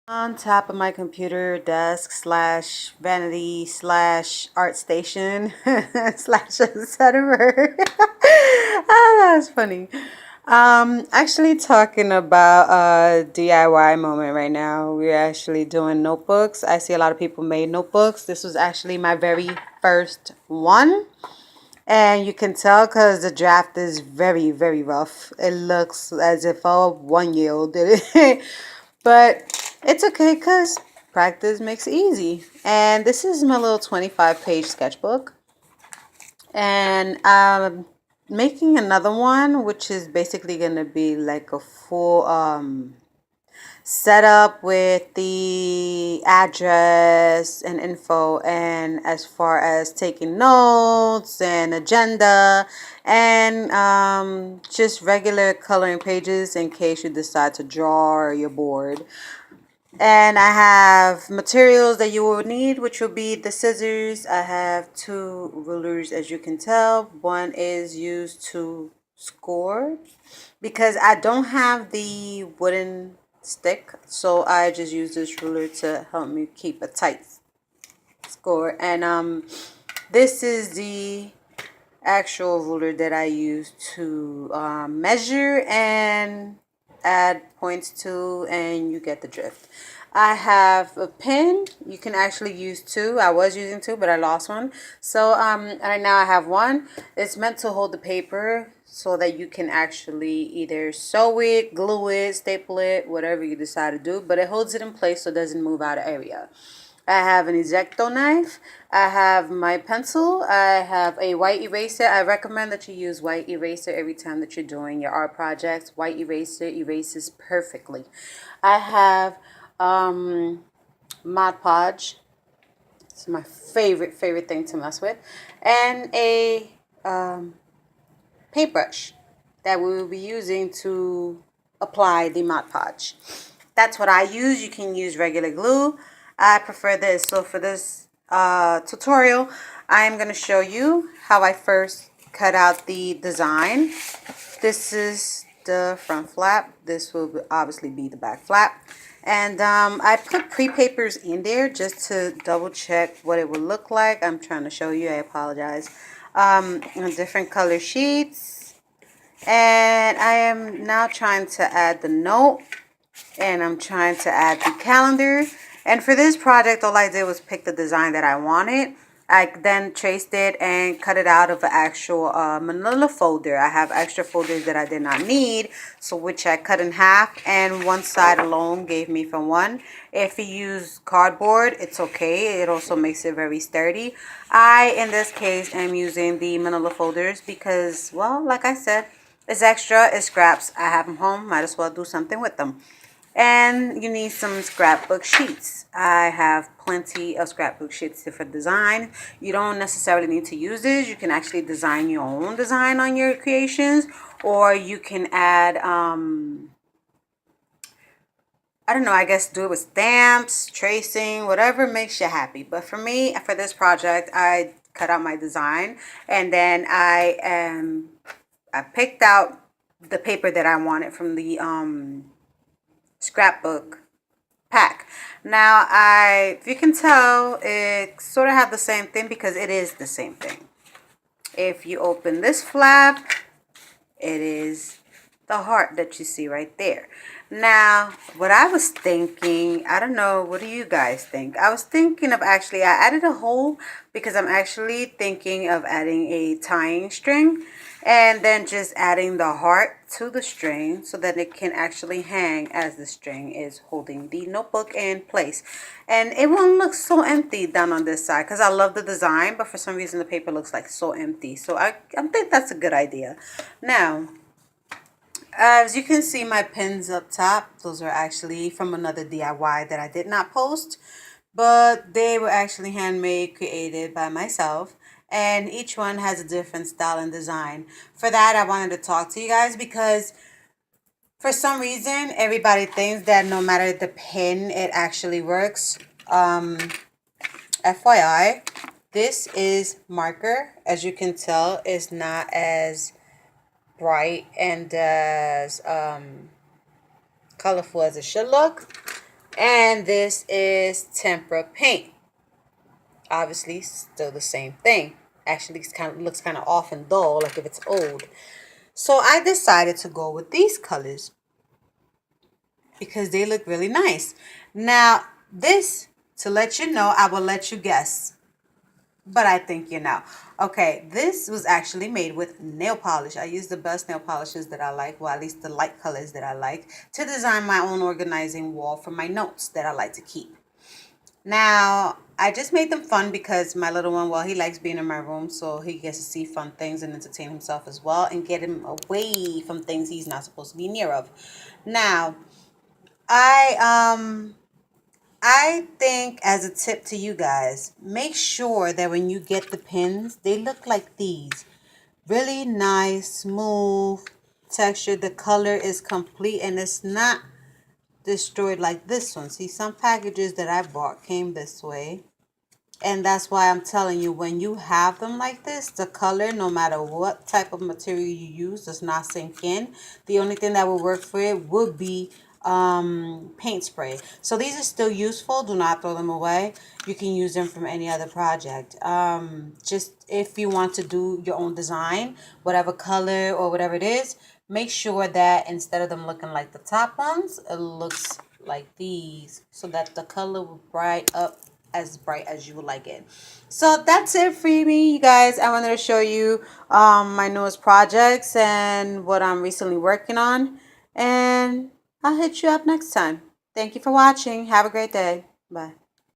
On top of my computer desk slash vanity slash art station slash etc. Ah, that's funny. Actually talking about a DIY moment right now. We're actually doing notebooks. I see a lot of people made notebooks. This was actually my very first one. And you can tell because the draft is very, very rough. It looks as if a 1 year old did it. But it's okay because practice makes it easy. And this is my little 25-page sketchbook. And I'm making another one, which is basically going to be like a full setup with the address and info, and as far as taking notes and agenda, and just regular coloring pages in case you decide to draw or you're bored. And I have materials that you will need, which will be the scissors. I have two rulers, as you can tell. One is used to score because I don't have the wooden stick, so I just use this ruler to help me keep a tight score. And this is the actual ruler that I use to measure and add points to, and you get the drift. I have a pen. You can actually use two. I was using two, but I lost one. So right now I have one. It's meant to hold the paper so that you can actually either sew it, glue it, staple it, whatever you decide to do. But it holds it in place so it doesn't move out of area. I have an X-Acto knife. I have my pencil. I have a white eraser. I recommend that you use white eraser every time that you're doing your art projects. White eraser erases perfectly. I have Mod Podge. It's my favorite thing to mess with. And a paintbrush that we will be using to apply the Mod Podge. That's what I use. You can use regular glue. I prefer this. So for this tutorial, I am going to show you how I first cut out the design. This is the front flap. This will obviously be the back flap. And I put pre-papers in there just to double check what it would look like. I'm trying to show you. I apologize. Different color sheets. And I am now trying to add the note. And I'm trying to add the calendar. And for this project, all I did was pick the design that I wanted. I then traced it and cut it out of an actual manila folder. I have extra folders that I did not need, so which I cut in half, and one side alone gave me from one. If you use cardboard, it's okay. It also makes it very sturdy. I, in this case, am using the manila folders because, well, like I said, it's extra, it's scraps. I have them home, might as well do something with them. And you need some scrapbook sheets. I have plenty of scrapbook sheets for design. You don't necessarily need to use this. You can actually design your own design on your creations, or you can add, I don't know, I guess do it with stamps, tracing, whatever makes you happy. But for me, for this project, I cut out my design, and then I picked out the paper that I wanted from the scrapbook pack. Now, if you can tell, it sort of have the same thing because it is the same thing. If you open this flap, it is the heart that you see right there. Now, what I was thinking, I don't know, what do you guys think? I was thinking of actually, I added a hole because I'm actually thinking of adding a tying string and then just adding the heart to the string so that it can actually hang as the string is holding the notebook in place. And it won't look so empty down on this side because I love the design, but for some reason the paper looks like so empty. So I think that's a good idea. Now, as you can see, my pins up top, those are actually from another DIY that I did not post, but they were actually handmade, created by myself, and each one has a different style and design. For that, I wanted to talk to you guys because for some reason, everybody thinks that no matter the pin, it actually works. FYI, this is marker. As you can tell, it's not as bright and as colorful as it should look. And this is tempera paint. Obviously, still the same thing. Actually, it kind of looks kind of off and dull, like if it's old. So I decided to go with these colors because they look really nice. Now, this, to let you know, I will let you guess. But I think you know. Okay, this was actually made with nail polish. I use the best nail polishes that I like, well, at least the light colors that I like, to design my own organizing wall for my notes that I like to keep. Now, I just made them fun because my little one, well, he likes being in my room, so he gets to see fun things and entertain himself as well and get him away from things he's not supposed to be near of. Now, I I think as a tip to you guys, make sure that when you get the pins, they look like these. Really nice, smooth texture. The color is complete and it's not destroyed like this one. See, some packages that I bought came this way. And that's why I'm telling you, when you have them like this, the color, no matter what type of material you use, does not sink in. The only thing that will work for it would be paint spray. So these are still useful. Do not throw them away. You can use them from any other project. Just if you want to do your own design, whatever color or whatever it is, make sure that instead of them looking like the top ones, it looks like these, so that the color will bright up as bright as you would like it. So that's it for me, you guys. I wanted to show you my newest projects and what I'm recently working on. And I'll hit you up next time. Thank you for watching. Have a great day. Bye.